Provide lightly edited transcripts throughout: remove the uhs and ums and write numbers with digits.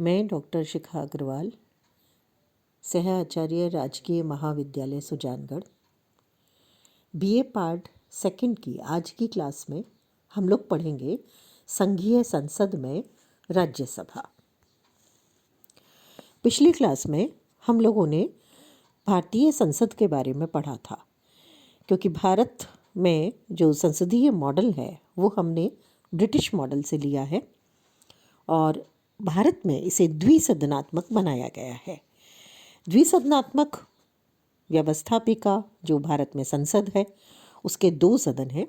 मैं डॉक्टर शिखा अग्रवाल, सह आचार्य राजकीय महाविद्यालय सुजानगढ़, बीए पार्ट सेकंड की आज की क्लास में हम लोग पढ़ेंगे संघीय संसद में राज्यसभा। पिछली क्लास में हम लोगों ने भारतीय संसद के बारे में पढ़ा था, क्योंकि भारत में जो संसदीय मॉडल है वो हमने ब्रिटिश मॉडल से लिया है और भारत में इसे द्विसदनात्मक बनाया गया है। द्विसदनात्मक व्यवस्थापिका जो भारत में संसद है उसके दो सदन हैं।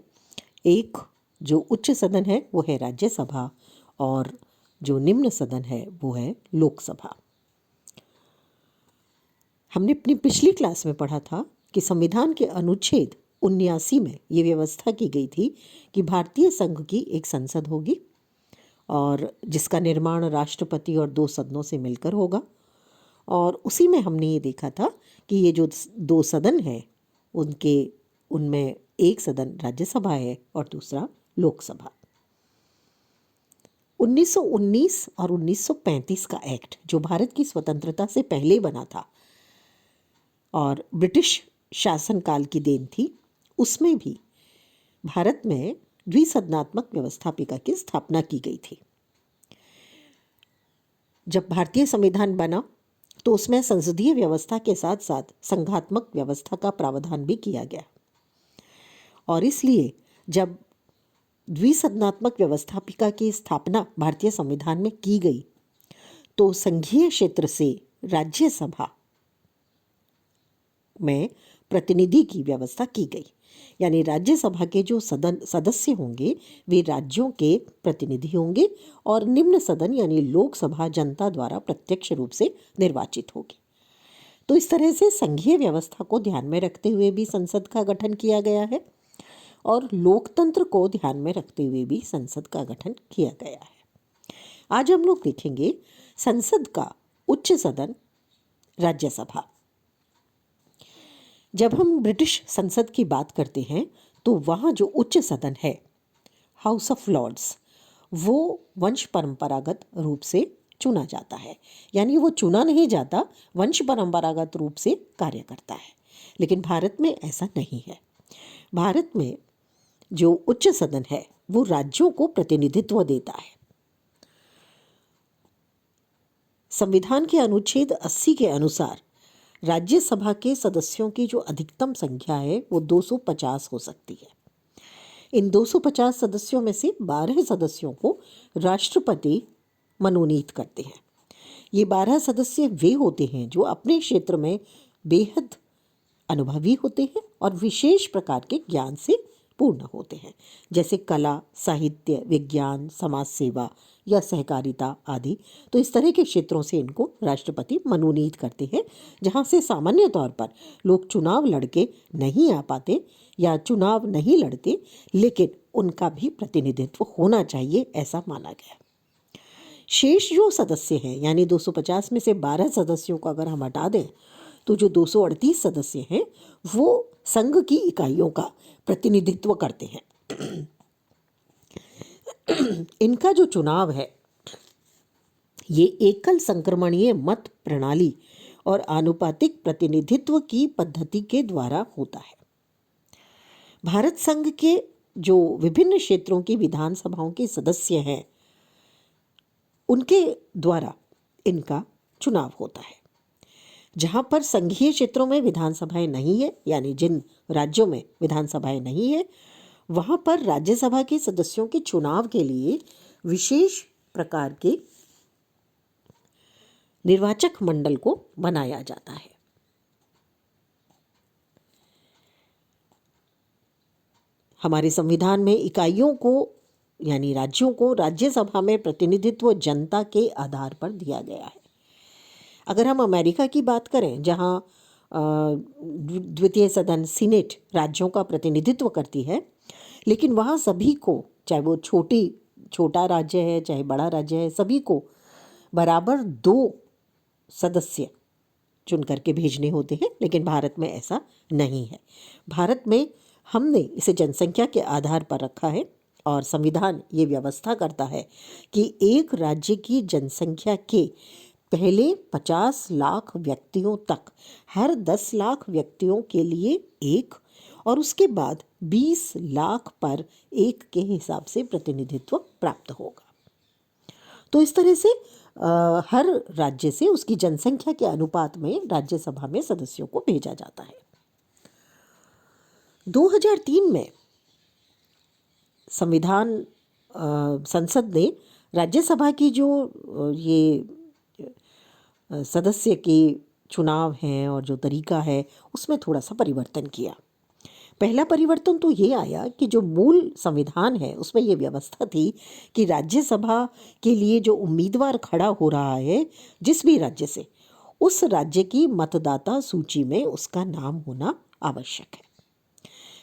एक जो उच्च सदन है वो है राज्यसभा और जो निम्न सदन है वो है लोकसभा। हमने अपनी पिछली क्लास में पढ़ा था कि संविधान के अनुच्छेद 79 में ये व्यवस्था की गई थी कि भारतीय संघ की एक संसद होगी और जिसका निर्माण राष्ट्रपति और दो सदनों से मिलकर होगा। और उसी में हमने ये देखा था कि ये जो दो सदन हैं उनमें एक सदन राज्यसभा है और दूसरा लोकसभा। 1919 और 1935 का एक्ट जो भारत की स्वतंत्रता से पहले बना था और ब्रिटिश शासनकाल की देन थी, उसमें भी भारत में द्विसदनात्मक व्यवस्थापिका की स्थापना की गई थी। जब भारतीय संविधान बना तो उसमें संसदीय व्यवस्था के साथ साथ संघात्मक व्यवस्था का प्रावधान भी किया गया और इसलिए जब द्विसदनात्मक व्यवस्थापिका की स्थापना भारतीय संविधान में की गई तो संघीय क्षेत्र से राज्यसभा में प्रतिनिधि की व्यवस्था की गई, यानी राज्यसभा के जो सदस्य होंगे वे राज्यों के प्रतिनिधि होंगे और निम्न सदन यानी लोकसभा जनता द्वारा प्रत्यक्ष रूप से निर्वाचित होगी। तो इस तरह से संघीय व्यवस्था को ध्यान में रखते हुए भी संसद का गठन किया गया है और लोकतंत्र को ध्यान में रखते हुए भी संसद का गठन किया गया है। आज हम लोग देखेंगे संसद का उच्च सदन राज्यसभा। जब हम ब्रिटिश संसद की बात करते हैं तो वहाँ जो उच्च सदन है हाउस ऑफ लॉर्ड्स वो वंश परंपरागत रूप से चुना जाता है, यानी वो चुना नहीं जाता, वंश परंपरागत रूप से कार्य करता है। लेकिन भारत में ऐसा नहीं है। भारत में जो उच्च सदन है वो राज्यों को प्रतिनिधित्व देता है। संविधान के अनुच्छेद 80 के अनुसार राज्यसभा के सदस्यों की जो अधिकतम संख्या है वो 250 हो सकती है। इन 250 सदस्यों में से 12 सदस्यों को राष्ट्रपति मनोनीत करते हैं। ये 12 सदस्य वे होते हैं जो अपने क्षेत्र में बेहद अनुभवी होते हैं और विशेष प्रकार के ज्ञान से पूर्ण होते हैं, जैसे कला, साहित्य, विज्ञान, समाज सेवा या सहकारिता आदि। तो इस तरह के क्षेत्रों से इनको राष्ट्रपति मनोनीत करते हैं, जहां से सामान्य तौर पर लोग चुनाव लड़के नहीं आ पाते या चुनाव नहीं लड़ते, लेकिन उनका भी प्रतिनिधित्व होना चाहिए, ऐसा माना गया। शेष जो सदस्य हैं यानी 250 में से 12 सदस्यों को अगर हम हटा दें तो जो 238 सदस्य हैं वो संघ की इकाइयों का प्रतिनिधित्व करते हैं। इनका जो चुनाव है ये एकल संक्रमणीय मत प्रणाली और आनुपातिक प्रतिनिधित्व की पद्धति के द्वारा होता है। भारत संघ के जो विभिन्न क्षेत्रों की विधानसभाओं के सदस्य हैं उनके द्वारा इनका चुनाव होता है। जहाँ पर संघीय क्षेत्रों में विधानसभाएं नहीं है, यानी जिन राज्यों में विधानसभाएं नहीं है, वहाँ पर राज्यसभा के सदस्यों के चुनाव के लिए विशेष प्रकार के निर्वाचक मंडल को बनाया जाता है। हमारे संविधान में इकाइयों को यानी राज्यों को राज्यसभा में प्रतिनिधित्व जनता के आधार पर दिया गया है। अगर हम अमेरिका की बात करें जहां द्वितीय सदन सीनेट राज्यों का प्रतिनिधित्व करती है, लेकिन वहां सभी को, चाहे वो छोटा राज्य है चाहे बड़ा राज्य है, सभी को बराबर 2 सदस्य चुन करके भेजने होते हैं। लेकिन भारत में ऐसा नहीं है। भारत में हमने इसे जनसंख्या के आधार पर रखा है और संविधान ये व्यवस्था करता है कि एक राज्य की जनसंख्या के पहले 50 लाख व्यक्तियों तक हर 10 लाख व्यक्तियों के लिए एक और उसके बाद 20 लाख पर एक के हिसाब से प्रतिनिधित्व प्राप्त होगा। तो इस तरह से हर राज्य से उसकी जनसंख्या के अनुपात में राज्यसभा में सदस्यों को भेजा जाता है। 2003 में संविधान संसद ने राज्यसभा की जो ये सदस्य के चुनाव हैं और जो तरीका है उसमें थोड़ा सा परिवर्तन किया। पहला परिवर्तन तो ये आया कि जो मूल संविधान है उसमें ये व्यवस्था थी कि राज्यसभा के लिए जो उम्मीदवार खड़ा हो रहा है जिस भी राज्य से, उस राज्य की मतदाता सूची में उसका नाम होना आवश्यक है।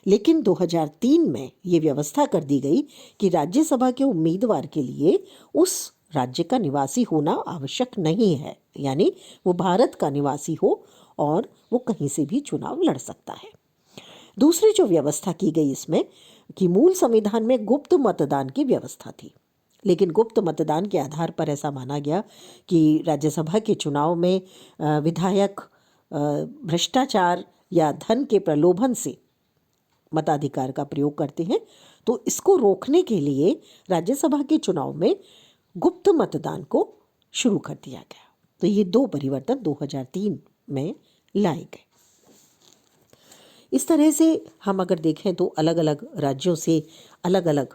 लेकिन 2003 में ये व्यवस्था कर दी गई कि राज्यसभा के उम्मीदवार के लिए उस राज्य का निवासी होना आवश्यक नहीं है, यानी वो भारत का निवासी हो और वो कहीं से भी चुनाव लड़ सकता है। दूसरी जो व्यवस्था की गई इसमें कि मूल संविधान में गुप्त मतदान की व्यवस्था थी, लेकिन गुप्त मतदान के आधार पर ऐसा माना गया कि राज्यसभा के चुनाव में विधायक भ्रष्टाचार या धन के प्रलोभन से मताधिकार का प्रयोग करते हैं, तो इसको रोकने के लिए राज्यसभा के चुनाव में गुप्त मतदान को शुरू कर दिया गया। तो ये दो परिवर्तन 2003 में लाए गए। इस तरह से हम अगर देखें तो अलग अलग राज्यों से अलग अलग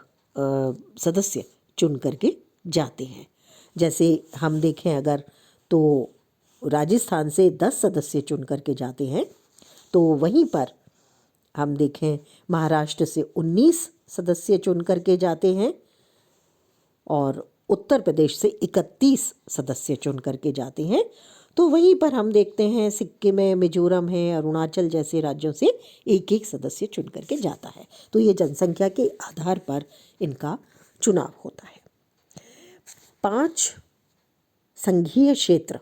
सदस्य चुन करके जाते हैं। जैसे हम देखें अगर तो राजस्थान से 10 सदस्य चुन करके जाते हैं, तो वहीं पर हम देखें महाराष्ट्र से 19 सदस्य चुन करके जाते हैं और उत्तर प्रदेश से 31 सदस्य चुन करके जाते हैं। तो वहीं पर हम देखते हैं सिक्किम है, मिजोरम है, अरुणाचल जैसे राज्यों से एक एक सदस्य चुन करके जाता है। तो ये जनसंख्या के आधार पर इनका चुनाव होता है। 5 संघीय क्षेत्र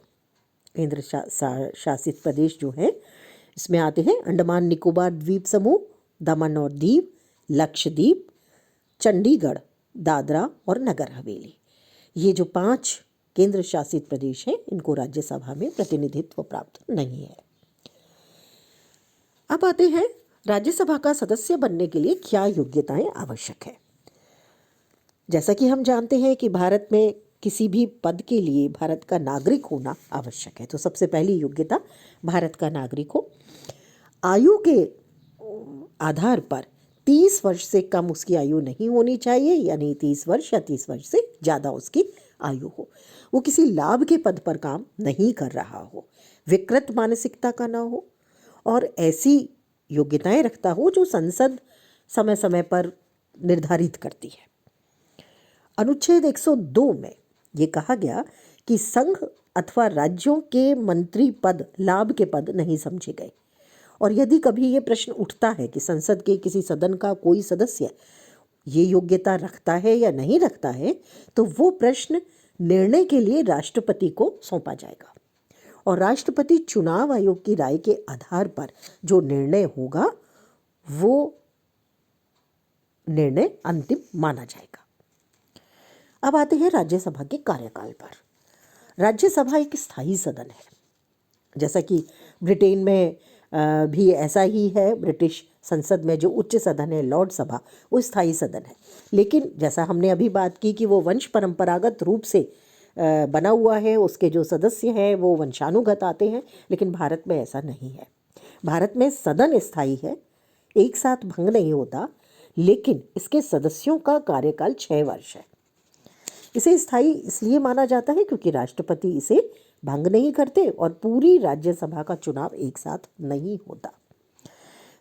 केंद्र शासित प्रदेश जो है इसमें आते हैं अंडमान निकोबार द्वीप समूह, दमन और दीव, लक्षद्वीप, चंडीगढ़, दादरा और नगर हवेली। ये जो 5 केंद्र शासित प्रदेश हैं इनको राज्यसभा में प्रतिनिधित्व प्राप्त नहीं है। अब आते हैं राज्यसभा का सदस्य बनने के लिए क्या योग्यताएं आवश्यक है। जैसा कि हम जानते हैं कि भारत में किसी भी पद के लिए भारत का नागरिक होना आवश्यक है। तो सबसे पहली योग्यता भारत का नागरिक हो। आयु के आधार पर 30 वर्ष से कम उसकी आयु नहीं होनी चाहिए, यानी 30 वर्ष या 30 वर्ष से ज़्यादा उसकी आयु हो। वो किसी लाभ के पद पर काम नहीं कर रहा हो, विकृत मानसिकता का ना हो और ऐसी योग्यताएं रखता हो जो संसद समय समय पर निर्धारित करती है। अनुच्छेद 102 में ये कहा गया कि संघ अथवा राज्यों के मंत्री पद लाभ के पद नहीं समझे गए और यदि कभी ये प्रश्न उठता है कि संसद के किसी सदन का कोई सदस्य ये योग्यता रखता है या नहीं रखता है, तो वो प्रश्न निर्णय के लिए राष्ट्रपति को सौंपा जाएगा और राष्ट्रपति चुनाव आयोग की राय के आधार पर जो निर्णय होगा वो निर्णय अंतिम माना जाएगा। अब आते हैं राज्यसभा के कार्यकाल पर। राज्यसभा एक स्थायी सदन है, जैसा कि ब्रिटेन में भी ऐसा ही है। ब्रिटिश संसद में जो उच्च सदन है लॉर्ड सभा, वो स्थायी सदन है, लेकिन जैसा हमने अभी बात की कि वो वंश परंपरागत रूप से बना हुआ है, उसके जो सदस्य हैं वो वंशानुगत आते हैं, लेकिन भारत में ऐसा नहीं है। भारत में सदन स्थायी है, एक साथ भंग नहीं होता, लेकिन इसके सदस्यों का कार्यकाल 6 वर्ष है। इसे स्थायी इसलिए माना जाता है क्योंकि राष्ट्रपति इसे भंग नहीं करते और पूरी राज्यसभा का चुनाव एक साथ नहीं होता।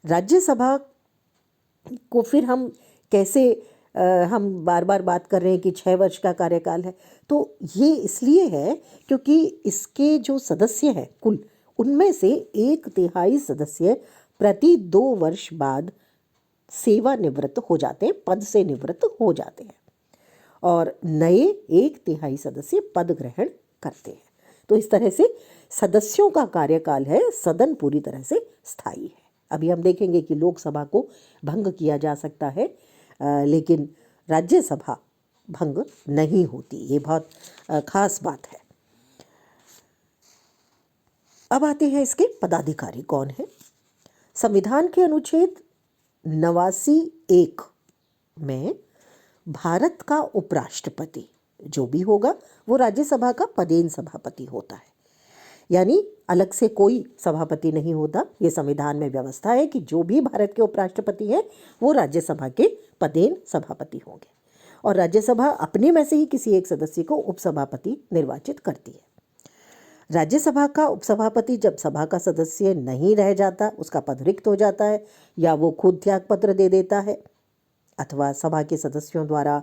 राज्यसभा को फिर हम कैसे हम बार बार बात कर रहे हैं कि 6 वर्ष का कार्यकाल है, तो ये इसलिए है क्योंकि इसके जो सदस्य हैं कुल, उनमें से 1/3 सदस्य प्रति 2 वर्ष बाद सेवानिवृत्त हो जाते हैं, पद से निवृत्त हो जाते हैं और नए 1/3 सदस्य पद ग्रहण करते हैं। तो इस तरह से सदस्यों का कार्यकाल है, सदन पूरी तरह से स्थायी है। अभी हम देखेंगे कि लोकसभा को भंग किया जा सकता है, लेकिन राज्यसभा भंग नहीं होती। ये बहुत खास बात है। अब आते हैं इसके पदाधिकारी कौन है। संविधान के अनुच्छेद 89(1) में भारत का उपराष्ट्रपति जो भी होगा वो राज्यसभा का पदेन सभापति होता है, यानी अलग से कोई सभापति नहीं होता। ये संविधान में व्यवस्था है कि जो भी भारत के उपराष्ट्रपति हैं वो राज्यसभा के पदेन सभापति होंगे और राज्यसभा अपने में से ही किसी एक सदस्य को उपसभापति निर्वाचित करती है। राज्यसभा का उपसभापति जब सभा का सदस्य नहीं रह जाता, उसका पद रिक्त हो जाता है, या वो खुद त्याग पत्र दे देता है अथवा सभा के सदस्यों द्वारा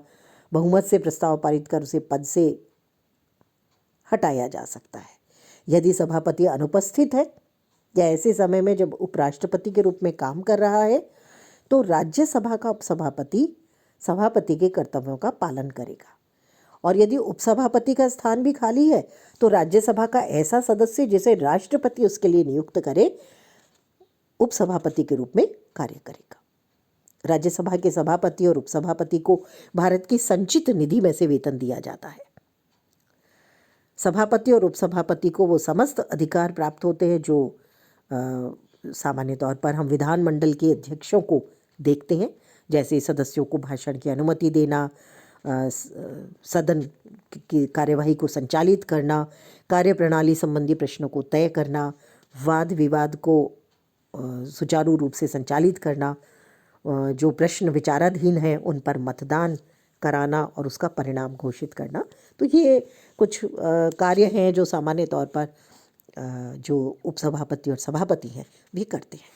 बहुमत से प्रस्ताव पारित कर उसे पद से हटाया जा सकता है। यदि सभापति अनुपस्थित है या ऐसे समय में जब उपराष्ट्रपति के रूप में काम कर रहा है तो राज्यसभा का उपसभापति सभापति के कर्तव्यों का पालन करेगा, और यदि उपसभापति का स्थान भी खाली है तो राज्यसभा का ऐसा सदस्य जिसे राष्ट्रपति उसके लिए नियुक्त करे उपसभापति के रूप में कार्य करेगा। राज्यसभा के सभापति और उपसभापति को भारत की संचित निधि में से वेतन दिया जाता है। सभापति और उपसभापति को वो समस्त अधिकार प्राप्त होते हैं जो सामान्य तौर पर हम विधानमंडल के अध्यक्षों को देखते हैं, जैसे सदस्यों को भाषण की अनुमति देना, सदन की कार्यवाही को संचालित करना, कार्यप्रणाली संबंधी प्रश्नों को तय करना, वाद विवाद को सुचारू रूप से संचालित करना, जो प्रश्न विचाराधीन हैं उन पर मतदान कराना और उसका परिणाम घोषित करना। तो ये कुछ कार्य हैं जो सामान्य तौर पर जो उपसभापति और सभापति हैं वे करते हैं।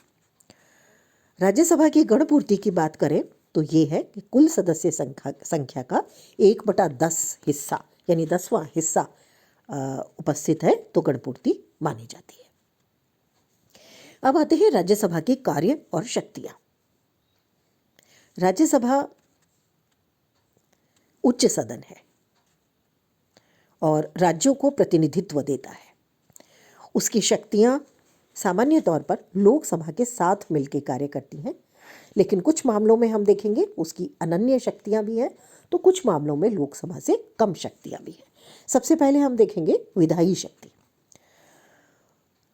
राज्यसभा की गणपूर्ति की बात करें तो ये है कि कुल सदस्य संख्या का 1/10 हिस्सा यानी 10वां हिस्सा उपस्थित है तो गणपूर्ति मानी जाती है। अब आते हैं राज्यसभा के कार्य और शक्तियां। राज्यसभा उच्च सदन है और राज्यों को प्रतिनिधित्व देता है। उसकी शक्तियां सामान्य तौर पर लोकसभा के साथ मिलकर कार्य करती हैं, लेकिन कुछ मामलों में हम देखेंगे उसकी अनन्य शक्तियां भी हैं, तो कुछ मामलों में लोकसभा से कम शक्तियां भी हैं। सबसे पहले हम देखेंगे विधायी शक्ति।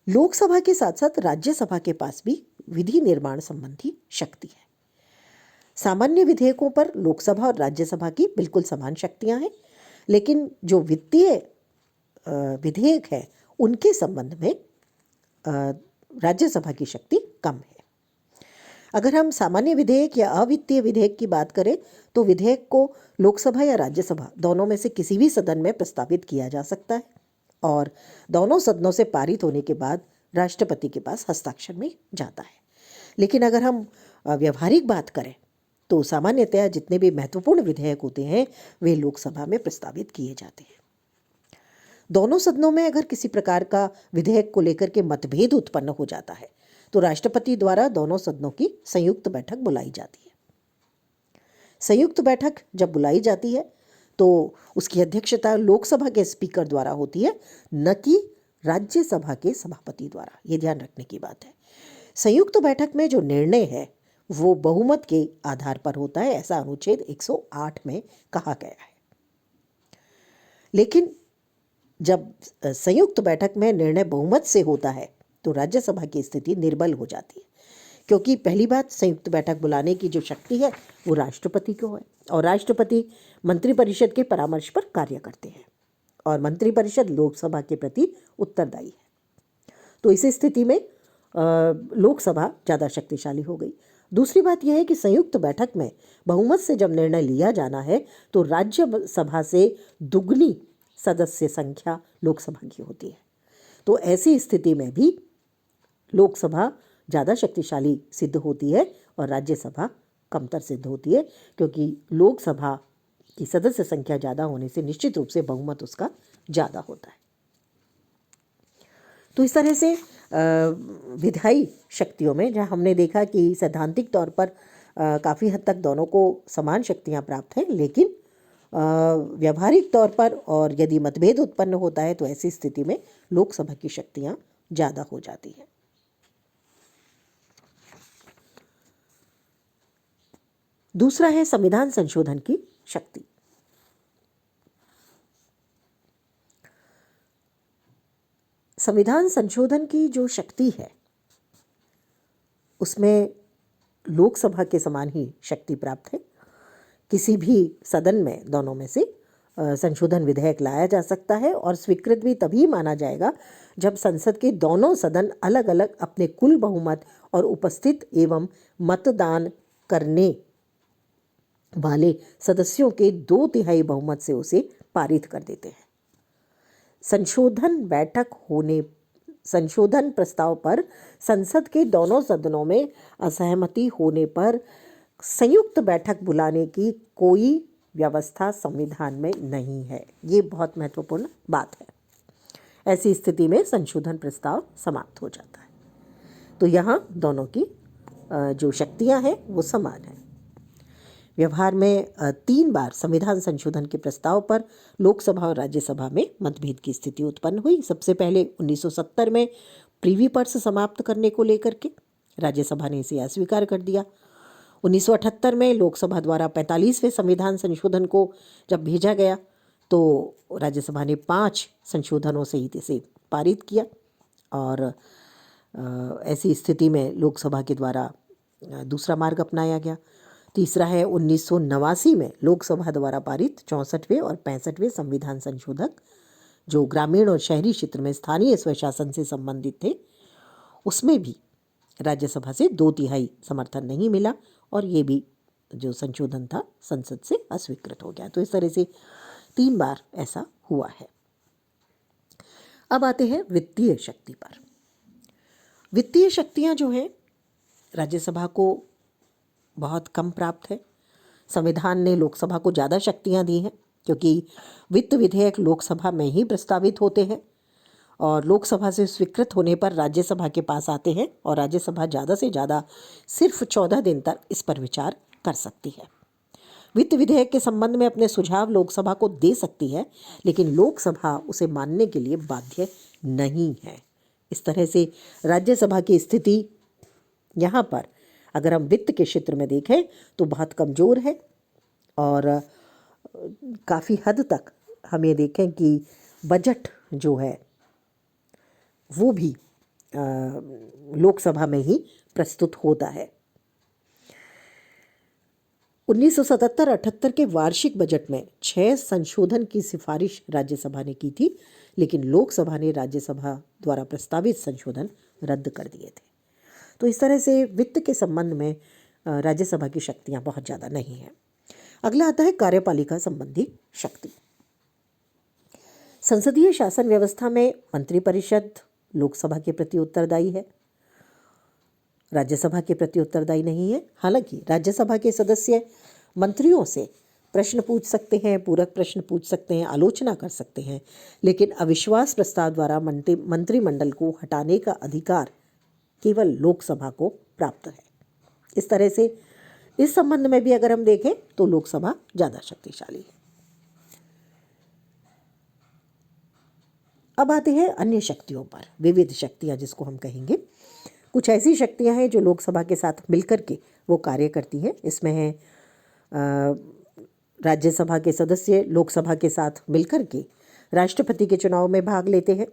लोकसभा के साथ साथ राज्यसभा के पास भी विधि निर्माण संबंधी शक्ति है। सामान्य विधेयकों पर लोकसभा और राज्यसभा की बिल्कुल समान शक्तियां हैं, लेकिन जो वित्तीय विधेयक है उनके संबंध में राज्यसभा की शक्ति कम है। अगर हम सामान्य विधेयक या अवित्तीय विधेयक की बात करें तो विधेयक को लोकसभा या राज्यसभा दोनों में से किसी भी सदन में प्रस्तावित किया जा सकता है और दोनों सदनों से पारित होने के बाद राष्ट्रपति के पास हस्ताक्षर में जाता है। लेकिन अगर हम व्यवहारिक बात करें तो सामान्यतया जितने भी महत्वपूर्ण विधेयक होते हैं वे लोकसभा में प्रस्तावित किए जाते हैं। दोनों सदनों में अगर किसी प्रकार का विधेयक को लेकर के मतभेद उत्पन्न हो जाता है तो राष्ट्रपति द्वारा दोनों सदनों की संयुक्त बैठक बुलाई जाती है। संयुक्त बैठक जब बुलाई जाती है तो उसकी अध्यक्षता लोकसभा के स्पीकर द्वारा होती है, न कि राज्यसभा के सभापति द्वारा। ये ध्यान रखने की बात है। संयुक्त बैठक में जो निर्णय है वो बहुमत के आधार पर होता है, ऐसा अनुच्छेद 108 में कहा गया है। लेकिन जब संयुक्त बैठक में निर्णय बहुमत से होता है तो राज्यसभा की स्थिति निर्बल हो जाती है, क्योंकि पहली बात संयुक्त बैठक बुलाने की जो शक्ति है वो राष्ट्रपति को है और राष्ट्रपति मंत्रिपरिषद के परामर्श पर कार्य करते हैं और मंत्रिपरिषद लोकसभा के प्रति उत्तरदायी है। तो इस स्थिति में लोकसभा ज़्यादा शक्तिशाली हो गई। दूसरी बात यह है कि संयुक्त बैठक में बहुमत से जब निर्णय लिया जाना है तो राज्यसभा से दुगनी सदस्य संख्या लोकसभा की होती है। तो ऐसी स्थिति में भी लोकसभा ज़्यादा शक्तिशाली सिद्ध होती है और राज्यसभा कमतर सिद्ध होती है, क्योंकि लोकसभा की सदस्य संख्या ज़्यादा होने से निश्चित रूप से बहुमत उसका ज़्यादा होता है। तो इस तरह से विधायी शक्तियों में जहाँ हमने देखा कि सैद्धांतिक तौर पर काफ़ी हद तक दोनों को समान शक्तियाँ प्राप्त हैं, लेकिन व्यावहारिक तौर पर और यदि मतभेद उत्पन्न होता है तो ऐसी स्थिति में लोकसभा की शक्तियाँ ज़्यादा हो जाती हैं। दूसरा है संविधान संशोधन की शक्ति। संविधान संशोधन की जो शक्ति है उसमें लोकसभा के समान ही शक्ति प्राप्त है। किसी भी सदन में दोनों में से संशोधन विधेयक लाया जा सकता है और स्वीकृत भी तभी माना जाएगा जब संसद के दोनों सदन अलग अलग अपने कुल बहुमत और उपस्थित एवं मतदान करने वाले सदस्यों के 2/3 बहुमत से उसे पारित कर देते हैं। संशोधन प्रस्ताव पर संसद के दोनों सदनों में असहमति होने पर संयुक्त बैठक बुलाने की कोई व्यवस्था संविधान में नहीं है। ये बहुत महत्वपूर्ण बात है। ऐसी स्थिति में संशोधन प्रस्ताव समाप्त हो जाता है। तो यहाँ दोनों की जो शक्तियाँ हैं वो समान हैं। व्यवहार में 3 बार संविधान संशोधन के प्रस्ताव पर लोकसभा और राज्यसभा में मतभेद की स्थिति उत्पन्न हुई। सबसे पहले 1970 में प्रीवी पर्स समाप्त करने को लेकर के राज्यसभा ने इसे अस्वीकार कर दिया। 1978 में लोकसभा द्वारा 45वें संविधान संशोधन को जब भेजा गया तो राज्यसभा ने 5 संशोधनों सहित इसे पारित किया और ऐसी स्थिति में लोकसभा के द्वारा दूसरा मार्ग अपनाया गया। तीसरा है 1989 में लोकसभा द्वारा पारित 64वें और 65वें संविधान संशोधक जो ग्रामीण और शहरी क्षेत्र में स्थानीय स्वशासन से संबंधित थे, उसमें भी राज्यसभा से 2/3 समर्थन नहीं मिला और ये भी जो संशोधन था संसद से अस्वीकृत हो गया। तो इस तरह से 3 बार ऐसा हुआ है। अब आते हैं वित्तीय शक्ति पर। वित्तीय शक्तियां जो हैं राज्यसभा को बहुत कम प्राप्त है। संविधान ने लोकसभा को ज़्यादा शक्तियां दी हैं क्योंकि वित्त विधेयक लोकसभा में ही प्रस्तावित होते हैं और लोकसभा से स्वीकृत होने पर राज्यसभा के पास आते हैं और राज्यसभा ज़्यादा से ज़्यादा सिर्फ 14 दिन तक इस पर विचार कर सकती है। वित्त विधेयक के संबंध में अपने सुझाव लोकसभा को दे सकती है, लेकिन लोकसभा उसे मानने के लिए बाध्य नहीं है। इस तरह से राज्यसभा की स्थिति यहाँ पर अगर हम वित्त के क्षेत्र में देखें तो बहुत कमज़ोर है और काफ़ी हद तक हम ये देखें कि बजट जो है वो भी लोकसभा में ही प्रस्तुत होता है। 1977-78 के वार्षिक बजट में 6 संशोधन की सिफारिश राज्यसभा ने की थी, लेकिन लोकसभा ने राज्यसभा द्वारा प्रस्तावित संशोधन रद्द कर दिए थे। तो इस तरह से वित्त के संबंध में राज्यसभा की शक्तियां बहुत ज़्यादा नहीं हैं। अगला आता है कार्यपालिका संबंधी शक्ति। संसदीय शासन व्यवस्था में मंत्रिपरिषद लोकसभा के प्रति उत्तरदायी है, राज्यसभा के प्रति उत्तरदायी नहीं है। हालांकि राज्यसभा के सदस्य मंत्रियों से प्रश्न पूछ सकते हैं, पूरक प्रश्न पूछ सकते हैं, आलोचना कर सकते हैं, लेकिन अविश्वास प्रस्ताव द्वारा मंत्रिमंडल को हटाने का अधिकार केवल लोकसभा को प्राप्त है। इस तरह से इस संबंध में भी अगर हम देखें तो लोकसभा ज़्यादा शक्तिशाली है। अब आते हैं अन्य शक्तियों पर, विविध शक्तियां जिसको हम कहेंगे। कुछ ऐसी शक्तियां हैं जो लोकसभा के साथ मिलकर के वो कार्य करती हैं। इसमें है राज्यसभा के सदस्य लोकसभा के साथ मिलकर के राष्ट्रपति के चुनाव में भाग लेते हैं,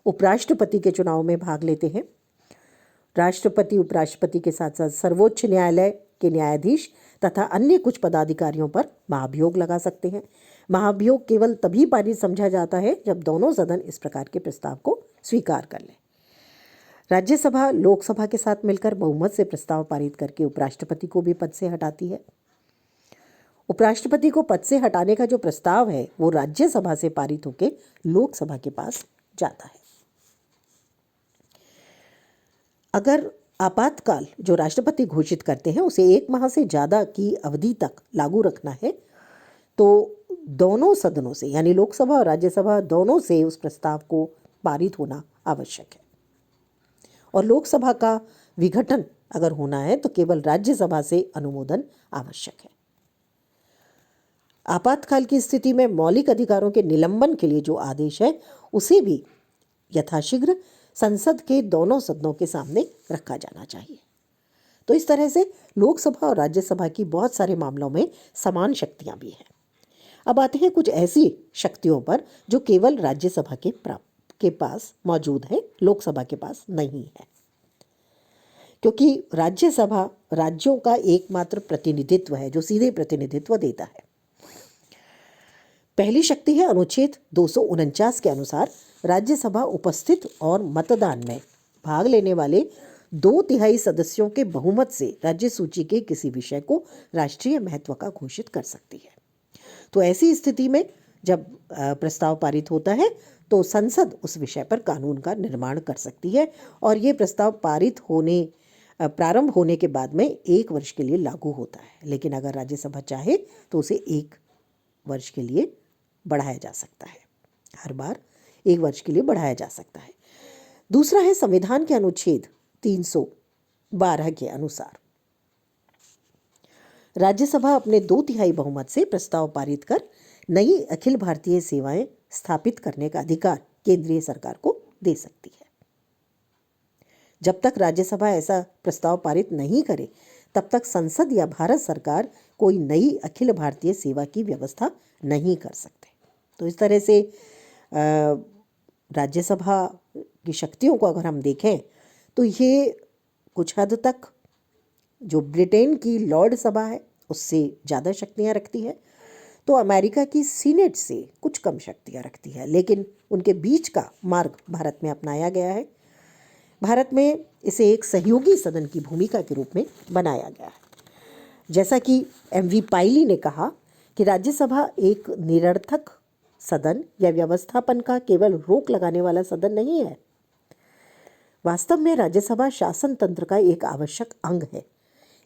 उपराष्ट्रपति के चुनाव में भाग लेते हैं। राष्ट्रपति उपराष्ट्रपति के साथ साथ सर्वोच्च न्यायालय के न्यायाधीश तथा अन्य कुछ पदाधिकारियों पर महाभियोग लगा सकते हैं। महाभियोग केवल तभी पारित समझा जाता है जब दोनों सदन इस प्रकार के प्रस्ताव को स्वीकार कर लें। राज्यसभा लोकसभा के साथ मिलकर बहुमत से प्रस्ताव पारित करके उपराष्ट्रपति को भी पद से हटाती है। उपराष्ट्रपति को पद से हटाने का जो प्रस्ताव है वो राज्यसभा से पारित होकर लोकसभा के पास जाता है। अगर आपातकाल जो राष्ट्रपति घोषित करते हैं उसे 1 माह से ज़्यादा की अवधि तक लागू रखना है तो दोनों सदनों से यानी लोकसभा और राज्यसभा दोनों से उस प्रस्ताव को पारित होना आवश्यक है। और लोकसभा का विघटन अगर होना है तो केवल राज्यसभा से अनुमोदन आवश्यक है। आपातकाल की स्थिति में मौलिक अधिकारों के निलंबन के लिए जो आदेश है उसे भी यथाशीघ्र संसद के दोनों सदनों के सामने रखा जाना चाहिए। तो इस तरह से लोकसभा और राज्यसभा की बहुत सारे मामलों में समान शक्तियां भी हैं। अब आते हैं कुछ ऐसी शक्तियों पर जो केवल राज्यसभा के पास मौजूद है, लोकसभा के पास नहीं है, क्योंकि राज्यसभा राज्यों का एकमात्र प्रतिनिधित्व है जो सीधे प्रतिनिधित्व देता है। पहली शक्ति है अनुच्छेद 249 के अनुसार राज्यसभा उपस्थित और मतदान में भाग लेने वाले 2/3 सदस्यों के बहुमत से राज्य सूची के किसी विषय को राष्ट्रीय महत्व का घोषित कर सकती है। तो ऐसी स्थिति में जब प्रस्ताव पारित होता है तो संसद उस विषय पर कानून का निर्माण कर सकती है और ये प्रस्ताव पारित होने प्रारंभ होने के बाद में 1 वर्ष के लिए लागू होता है। लेकिन अगर राज्यसभा चाहे तो उसे 1 वर्ष के लिए बढ़ाया जा सकता है, हर बार 1 वर्ष के लिए बढ़ाया जा सकता है। दूसरा है संविधान के अनुच्छेद 312 के अनुसार राज्यसभा अपने 2/3 बहुमत से प्रस्ताव पारित कर नई अखिल भारतीय सेवाएं स्थापित करने का अधिकार केंद्रीय सरकार को दे सकती है। जब तक राज्यसभा ऐसा प्रस्ताव पारित नहीं करे तब तक संसद या भारत सरकार कोई नई अखिल भारतीय सेवा की व्यवस्था नहीं कर सकते। तो इस तरह से राज्यसभा की शक्तियों को अगर हम देखें तो ये कुछ हद तक जो ब्रिटेन की लॉर्ड सभा है उससे ज़्यादा शक्तियाँ रखती है, तो अमेरिका की सीनेट से कुछ कम शक्तियाँ रखती है, लेकिन उनके बीच का मार्ग भारत में अपनाया गया है। भारत में इसे एक सहयोगी सदन की भूमिका के रूप में बनाया गया है। जैसा कि MV पायली ने कहा कि राज्यसभा एक निरर्थक सदन या व्यवस्थापन का केवल रोक लगाने वाला सदन नहीं है। वास्तव में राज्यसभा शासन तंत्र का एक आवश्यक अंग है।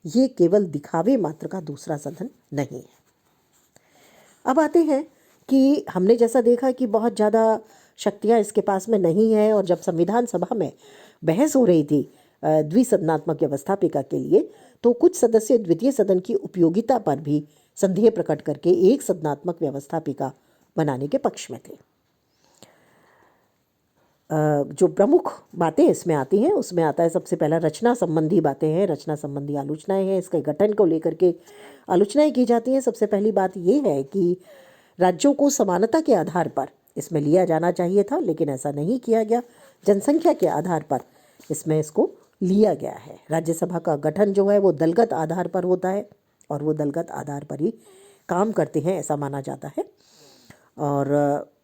ये केवल दिखावे मात्र का दूसरा सदन नहीं है। अब आते हैं कि हमने जैसा देखा कि बहुत ज़्यादा शक्तियाँ इसके पास में नहीं है, और जब संविधान सभा में बहस हो रही थी द्विसदनात्मक व्यवस्थापिका के लिए, तो कुछ सदस्य द्वितीय सदन की उपयोगिता पर भी संदेह प्रकट करके एक सदनात्मक व्यवस्थापिका बनाने के पक्ष में थे। जो प्रमुख बातें इसमें आती हैं उसमें आता है सबसे पहला रचना संबंधी बातें हैं, रचना संबंधी आलोचनाएं हैं। इसके गठन को लेकर के आलोचनाएं की जाती हैं। सबसे पहली बात ये है कि राज्यों को समानता के आधार पर इसमें लिया जाना चाहिए था, लेकिन ऐसा नहीं किया गया। जनसंख्या के आधार पर इसमें इसको लिया गया है। राज्यसभा का गठन जो है वो दलगत आधार पर होता है और वो दलगत आधार पर ही काम करते हैं, ऐसा माना जाता है। और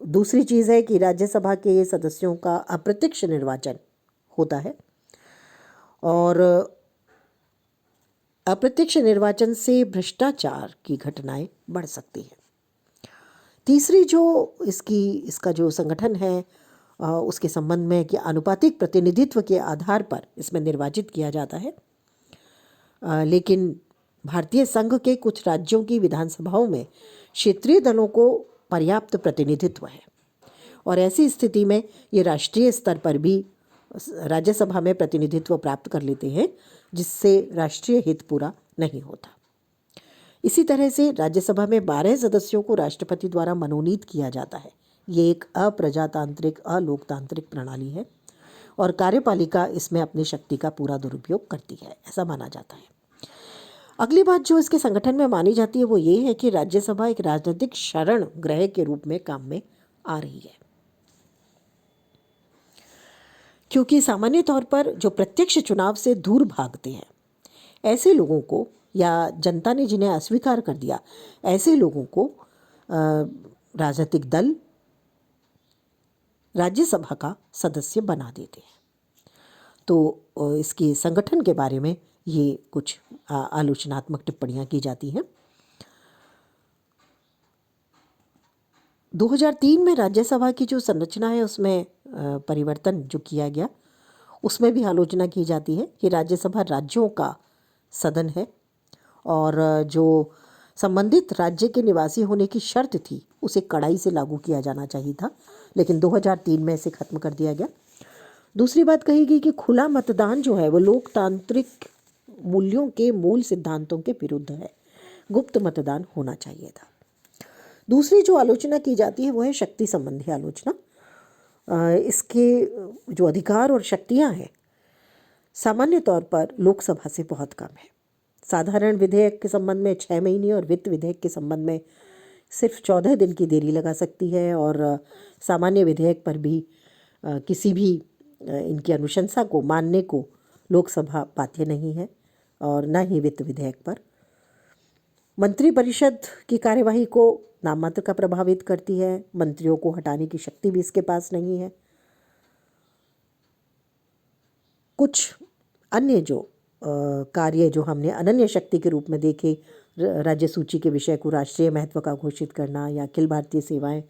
दूसरी चीज़ है कि राज्यसभा के सदस्यों का अप्रत्यक्ष निर्वाचन होता है, और अप्रत्यक्ष निर्वाचन से भ्रष्टाचार की घटनाएं बढ़ सकती हैं। तीसरी जो इसका जो संगठन है उसके संबंध में कि आनुपातिक प्रतिनिधित्व के आधार पर इसमें निर्वाचित किया जाता है, लेकिन भारतीय संघ के कुछ राज्यों की विधानसभाओं में क्षेत्रीय दलों को पर्याप्त प्रतिनिधित्व है, और ऐसी स्थिति में ये राष्ट्रीय स्तर पर भी राज्यसभा में प्रतिनिधित्व प्राप्त कर लेते हैं, जिससे राष्ट्रीय हित पूरा नहीं होता। इसी तरह से राज्यसभा में 12 सदस्यों को राष्ट्रपति द्वारा मनोनीत किया जाता है। ये एक अप्रजातांत्रिक अलोकतांत्रिक प्रणाली है और कार्यपालिका इसमें अपनी शक्ति का पूरा दुरुपयोग करती है, ऐसा माना जाता है। अगली बात जो इसके संगठन में मानी जाती है वो ये है कि राज्यसभा एक राजनीतिक शरण गृह के रूप में काम में आ रही है, क्योंकि सामान्य तौर पर जो प्रत्यक्ष चुनाव से दूर भागते हैं ऐसे लोगों को, या जनता ने जिन्हें अस्वीकार कर दिया, ऐसे लोगों को राजनीतिक दल राज्यसभा का सदस्य बना देते हैं। तो इसके संगठन के बारे में ये कुछ आलोचनात्मक टिप्पणियां की जाती हैं। 2003 में राज्यसभा की जो संरचना है उसमें परिवर्तन जो किया गया उसमें भी आलोचना की जाती है कि राज्यसभा राज्यों का सदन है, और जो संबंधित राज्य के निवासी होने की शर्त थी उसे कड़ाई से लागू किया जाना चाहिए था, लेकिन 2003 में इसे खत्म कर दिया गया। दूसरी बात कही गई कि खुला मतदान जो है वो लोकतांत्रिक मूल्यों के मूल सिद्धांतों के विरुद्ध है, गुप्त मतदान होना चाहिए था। दूसरी जो आलोचना की जाती है वो है शक्ति संबंधी आलोचना। इसके जो अधिकार और शक्तियां हैं सामान्य तौर पर लोकसभा से बहुत कम है। साधारण विधेयक के संबंध में 6 महीने और वित्त विधेयक के संबंध में सिर्फ 14 दिन की देरी लगा सकती है। और सामान्य विधेयक पर भी किसी भी इनकी अनुशंसा को मानने को लोकसभा बाध्य नहीं है, और न ही वित्त विधेयक पर। मंत्रिपरिषद की कार्यवाही को नाम मात्र का प्रभावित करती है। मंत्रियों को हटाने की शक्ति भी इसके पास नहीं है। कुछ अन्य जो कार्य जो हमने अनन्य शक्ति के रूप में देखे, राज्य सूची के विषय को राष्ट्रीय महत्व का घोषित करना या अखिल भारतीय सेवाएं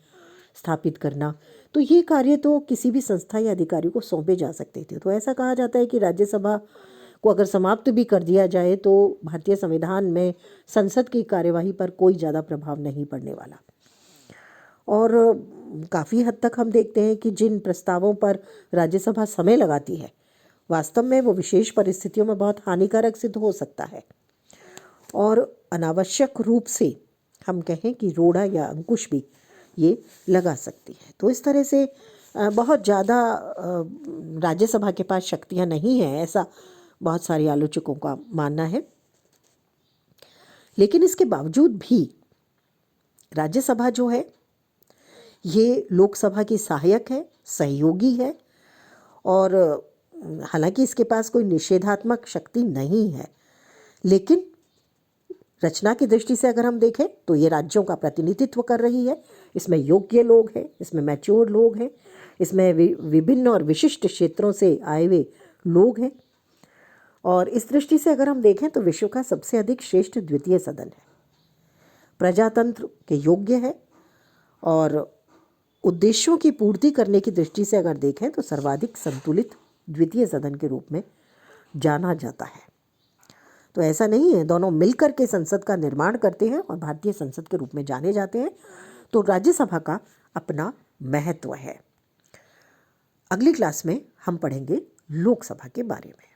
स्थापित करना, तो ये कार्य तो किसी भी संस्था या अधिकारी को सौंपे जा सकते थे। तो ऐसा कहा जाता है कि राज्यसभा को अगर समाप्त भी कर दिया जाए तो भारतीय संविधान में संसद की कार्यवाही पर कोई ज़्यादा प्रभाव नहीं पड़ने वाला। और काफ़ी हद तक हम देखते हैं कि जिन प्रस्तावों पर राज्यसभा समय लगाती है, वास्तव में वो विशेष परिस्थितियों में बहुत हानिकारक सिद्ध हो सकता है और अनावश्यक रूप से हम कहें कि रोड़ा या अंकुश भी ये लगा सकती है। तो इस तरह से बहुत ज़्यादा राज्यसभा के पास शक्तियाँ नहीं हैं, ऐसा बहुत सारे आलोचकों का मानना है। लेकिन इसके बावजूद भी राज्यसभा जो है ये लोकसभा की सहायक है, सहयोगी है, और हालांकि इसके पास कोई निषेधात्मक शक्ति नहीं है, लेकिन रचना की दृष्टि से अगर हम देखें तो ये राज्यों का प्रतिनिधित्व कर रही है। इसमें योग्य लोग हैं, इसमें मैच्योर लोग हैं, इसमें विभिन्न और विशिष्ट क्षेत्रों से आए हुए लोग हैं। और इस दृष्टि से अगर हम देखें तो विश्व का सबसे अधिक श्रेष्ठ द्वितीय सदन है, प्रजातंत्र के योग्य है, और उद्देश्यों की पूर्ति करने की दृष्टि से अगर देखें तो सर्वाधिक संतुलित द्वितीय सदन के रूप में जाना जाता है। तो ऐसा नहीं है, दोनों मिलकर के संसद का निर्माण करते हैं और भारतीय संसद के रूप में जाने जाते हैं। तो राज्यसभा का अपना महत्व है। अगली क्लास में हम पढ़ेंगे लोकसभा के बारे में।